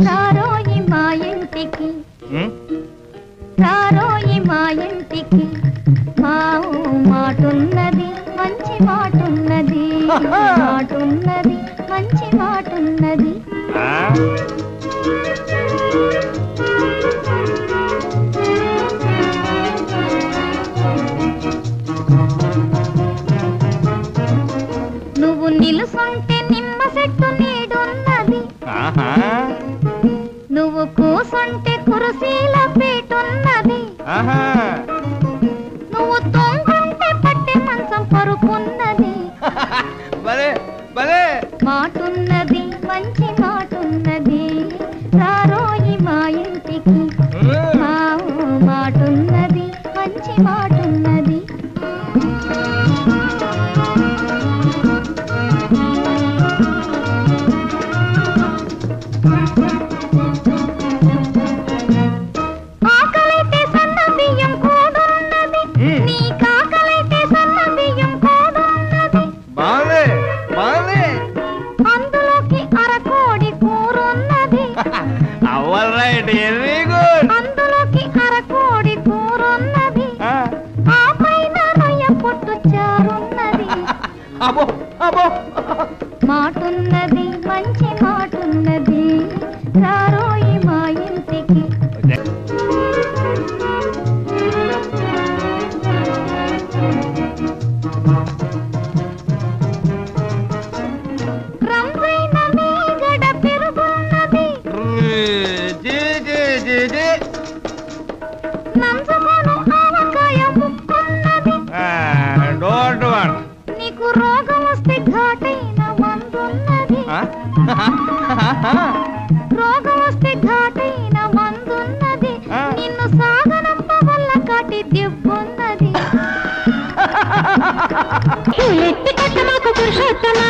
రారోయి మా ఇంటికి రారోయి మా ఇంటికి మాటున్నది మంచి మాటున్నది మాటున్నది మంచి మాటున్నది నువ్వు నిలుసుంటే నిమ్మ చెట్టు నీడున్నది నువ్వు కూసుంటే కురసీల పీటున్నది నువ్వు తొంగుంటే పట్టే మంచం పరుపున్నది మాటున్నది మంచి మాటున్నది రారోయి మా ఇంటికి మాటున్నది మంచి మాటున్నది ఆకలైతే సన్న బియ్యం కూడున్నది నీ కాకలైతే సన్న బియ్యం కూడున్నది అందులోకి అరకోడి కూరున్నది అందులోకి అరకోడి కూరున్నది ఆ పైన రొయ్య పొట్టు చారున్నది మాటున్నది మంచి మాటున్నది రారోయి మా ఇంటికి రంగైన మేగడ పెరుగున్నది నంజుకొను ఆవకాయ ముక్కున్నది నీకు రోగం వస్తే ఘాటైన మందున్నది రోగం వస్తే ఘాటైన మందున్నది నిన్ను సాగనంప వల్ల కాటి దిబ్బున్నది పురుషోత్తమా